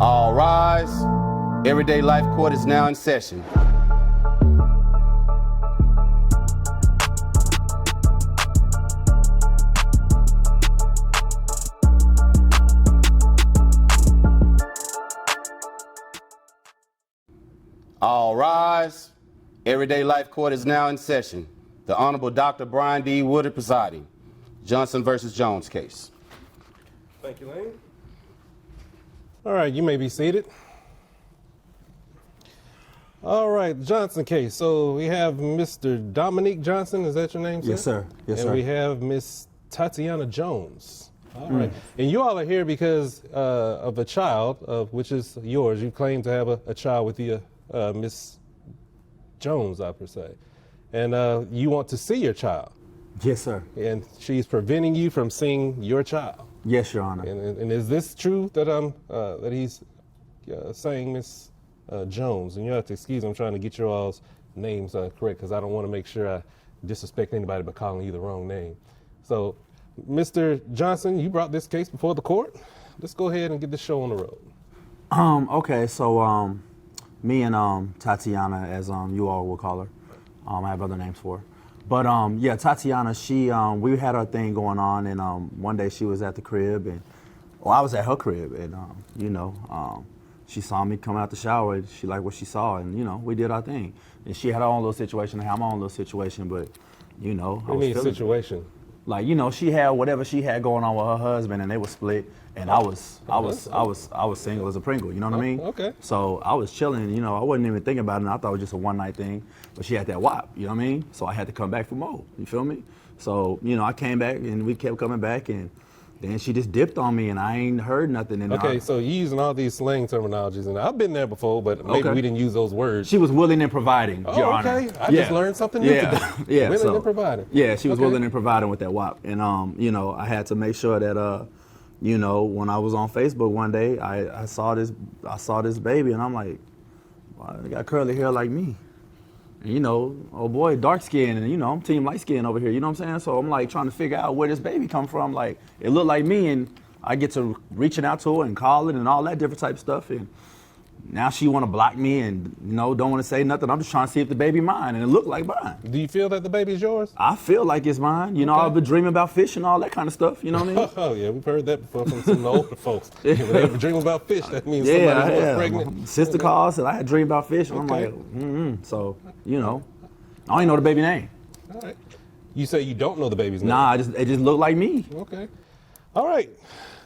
All rise. Everyday Life Court is now in session. All rise. Everyday Life Court is now in session. The Honorable Dr. Brian D. Woodard presiding. Johnson versus Jones case. Thank you, Lane. All right, you may be seated. All right, Johnson case. So we have Mr. Dominique Johnson. Is that your name, sir? Yes, sir. Yes, sir. And we have Miss Tatiana Jones. All right. And you all are here because of a child, which is yours. You claim to have a child with you, Miss Jones, I per se. And you want to see your child. Yes, sir. And she's preventing you from seeing your child. Yes, Your Honor. And is this true that that he's saying, Miss Jones? And you have to excuse me, I'm trying to get your all's names correct because I don't want to make sure I disrespect anybody by calling you the wrong name. So, Mr. Johnson, you brought this case before the court. Let's go ahead and get this show on the road. Okay, so me and Tatiana, as you all will call her, I have other names for her. But yeah, Tatiana, we had our thing going on, and one day she was at the crib, and I was at her crib, and she saw me come out the shower, and she liked what she saw, and we did our thing. And she had her own little situation, I had my own little situation, but I was feeling situation? Like she had whatever she had going on with her husband, and they were split, and I was single as a Pringle, you know what I mean? Okay. So I was chilling, I wasn't even thinking about it, and I thought it was just a one night thing, but she had that WAP, you know what I mean? So I had to come back for more, you feel me? So, I came back, and we kept coming back, and then she just dipped on me, and I ain't heard nothing. And okay, so you're using all these slang terminologies, and I've been there before, but maybe we didn't use those words. She was willing and providing, Your Honor. Okay. I just learned something new today. Yeah. Willing and providing. Yeah, she was willing and providing with that WAP. And, I had to make sure that, when I was on Facebook one day, I saw this baby, and I'm like, wow, they got curly hair like me. And, oh boy, dark skin, and I'm team light skin over here, you know what I'm saying? So I'm like trying to figure out where this baby come from. Like, it looked like me, and I get to reaching out to her and calling and all that different type of stuff. And now she want to block me and, don't want to say nothing. I'm just trying to see if the baby mine, and it looked like mine. Do you feel that the baby's yours? I feel like it's mine. I've been dreaming about fish and all that kind of stuff, you know what I mean? Oh, yeah, we've heard that before from some older folks. When they dream about fish, that means somebody's pregnant. My sister calls and I had dreamed about fish, and I'm like, So, I don't even know the baby name. All right. You say you don't know the baby's name? Nah, it just looked like me. Okay. All right.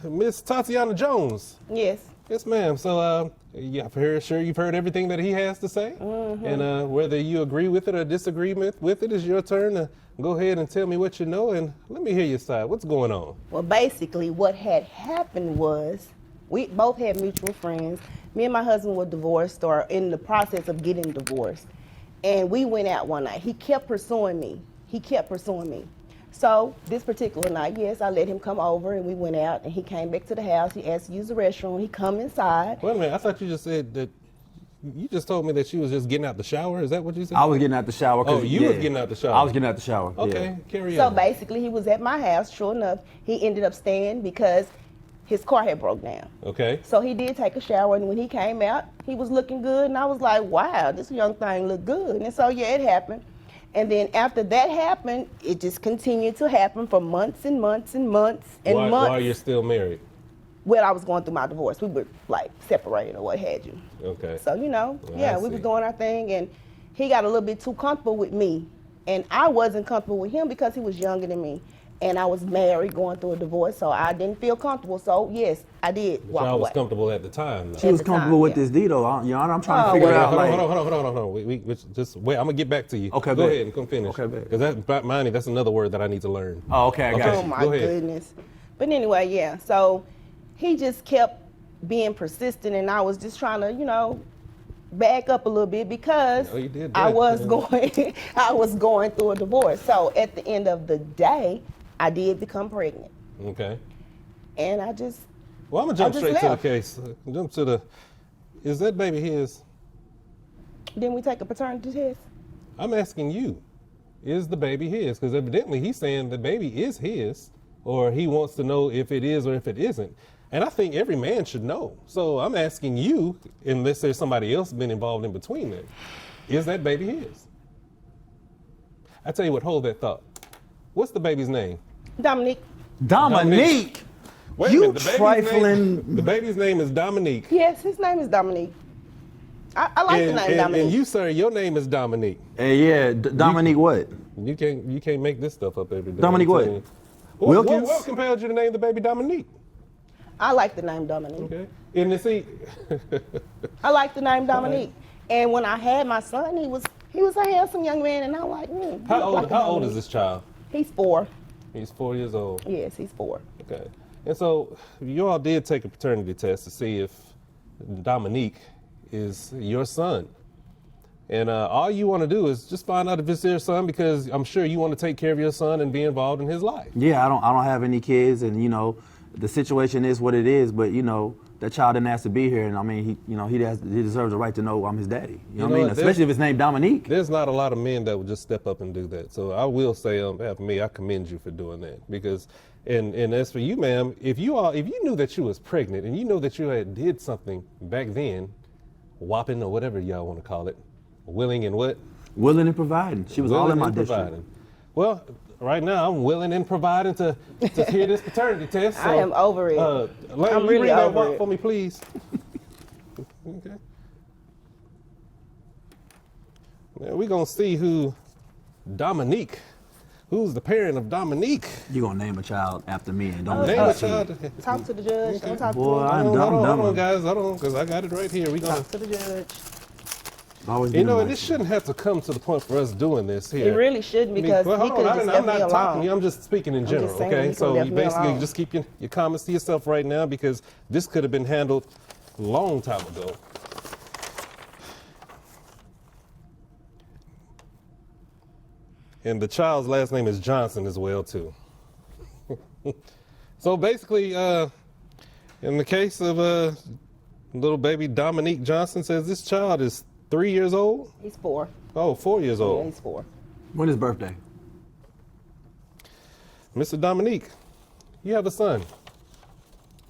Miss Tatiana Jones. Yes. Yes, ma'am. So, sure you've heard everything that he has to say. Mm-hmm. And whether you agree with it or disagree with it, is your turn to go ahead and tell me what you know, and let me hear your side. What's going on? Well, basically, what had happened was we both had mutual friends. Me and my husband were divorced or in the process of getting divorced. And we went out one night. He kept pursuing me. So this particular night, yes, I let him come over, and we went out, and he came back to the house. He asked to use the restroom. He come inside. Wait a minute. I thought you just said that you just told me that she was just getting out the shower. Is that what you said? I was getting out the shower. Oh, you was getting out the shower. I was getting out the shower. Okay, carry on. So basically, he was at my house. Sure enough, he ended up staying because his car had broke down. Okay. So he did take a shower, and when he came out, he was looking good, and I was like, wow, this young thing looked good. And so, yeah, it happened. And then after that happened, it just continued to happen for months and months and months and months. While you're still married? Well, I was going through my divorce. We were like separated or what have you. Okay. So, we were doing our thing, and he got a little bit too comfortable with me. And I wasn't comfortable with him because he was younger than me. And I was married, going through a divorce, so I didn't feel comfortable. So, yes, I did walk away. Y'all was comfortable at the time, though. She was comfortable with this D, though, Your Honor. I'm trying to figure out, Hold on. We just wait. I'm going to get back to you. Okay, Go ahead and come finish. Okay, because that's another word that I need to learn. Oh, okay, I got you. Oh, my goodness. But anyway, yeah, so he just kept being persistent, and I was just trying to, back up a little bit because I was going through a divorce. So at the end of the day, I did become pregnant. Okay. And I just Well, I'm going to jump straight to the case. Is that baby his? Didn't we take a paternity test? I'm asking you, is the baby his? Because evidently he's saying the baby is his, or he wants to know if it is or if it isn't. And I think every man should know. So I'm asking you, unless there's somebody else been involved in between that, is that baby his? I tell you what, hold that thought. What's the baby's name? Dominique. Dominique. Wait a You minute, trifling. The baby's name is Dominique. Yes, his name is Dominique. I like the name Dominique. And you, sir, your name is Dominique. Hey, yeah, Dominique what? You can't make this stuff up every day. Dominique what? Wilkins? What compelled you to name the baby Dominique? I like the name Dominique. Okay. And to see, I like the name Dominique. And when I had my son, he was a handsome young man, and I'm like, how old is this child? He's 4. He's 4 years old. Yes, he's 4. Okay. And so you all did take a paternity test to see if Dominique is your son. And all you want to do is just find out if it's your son, because I'm sure you want to take care of your son and be involved in his life. Yeah, I don't have any kids, and the situation is what it is. But that child didn't ask to be here, and I mean, he deserves the right to know I'm his daddy. You know what I mean? Especially if it's named Dominique. There's not a lot of men that would just step up and do that. So I will say on behalf of me, I commend you for doing that, because. And as for you, ma'am, if you knew that you was pregnant and you know that you had did something back then, whopping or whatever y'all want to call it, willing and what? Willing and providing. She was all in my district. Well, right now I'm willing and providing to hear this paternity test. So, I am over it. Lane, I'm really that over WAP it. for me, please. Okay. Now we're gonna see who's the parent of Dominique. You gonna name a child after me and don't Name a child. Talk to the judge. Don't talk Boy, to I'm him. dumb. Hold on, guys. Hold on, because I got it right here. We gonna. Talk to the judge. Always You know, and this shouldn't have to come to the point for us doing this here. It really shouldn't, because Well, he hold could on, have just I'm left me not talking to alone. you. I'm just speaking in general, just saying okay? he So could've you left me basically alone. just keep your comments to yourself right now, because this could have been handled a long time ago. And the child's last name is Johnson as well, too. So basically, in the case of little baby Dominique Johnson, says this child is 3 years old? He's 4. Oh, 4 years Yeah, old. he's 4. When his birthday? Mr. Dominique, you have a son.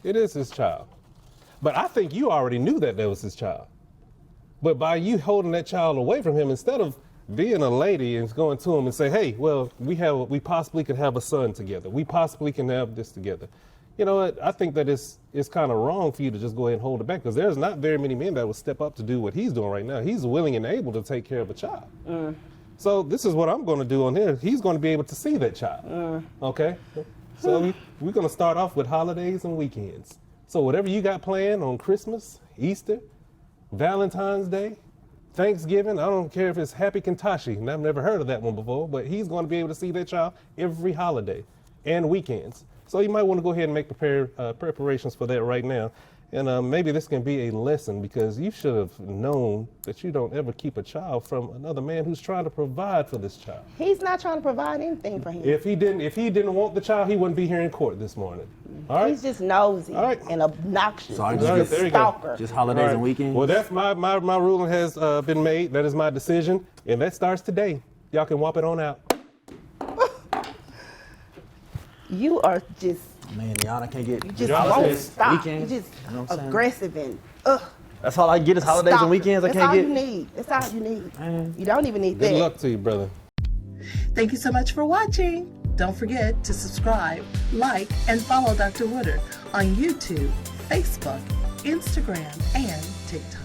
It is his child. But I think you already knew that was his child. But by you holding that child away from him, instead of being a lady and going to him and say, hey, well, we possibly could have a son together. We possibly can have this together. You know what? I think that it's kind of wrong for you to just go ahead and hold it back, because there's not very many men that will step up to do what he's doing right now. He's willing and able to take care of a child. So this is what I'm going to do on here. He's going to be able to see that child. Okay? So we're going to start off with holidays and weekends. So whatever you got planned on Christmas, Easter, Valentine's Day, Thanksgiving, I don't care if it's Happy Kintashi, and I've never heard of that one before, but he's going to be able to see that child every holiday and weekends. So you might want to go ahead and make preparations for that right now. And maybe this can be a lesson, because you should have known that you don't ever keep a child from another man who's trying to provide for this child. He's not trying to provide anything for him. If he didn't want the child, he wouldn't be here in court this morning. All right? He's just nosy and obnoxious. So I and just just get- a stalker. Just holidays All right. and weekends? Well, that's my ruling has been made. That is my decision, and that starts today. Y'all can whop it on out. You are just, Man, Yana can't get. you just Y'all won't said stop. weekends, You just you know what I'm saying? aggressive and That's all I get is holidays stalker. and weekends. I That's can't all get. you need. That's all you need. Man. You don't even need Good that. luck to you, brother. Thank you so much for watching. Don't forget to subscribe, like, and follow Dr. Woodard on YouTube, Facebook, Instagram, and TikTok.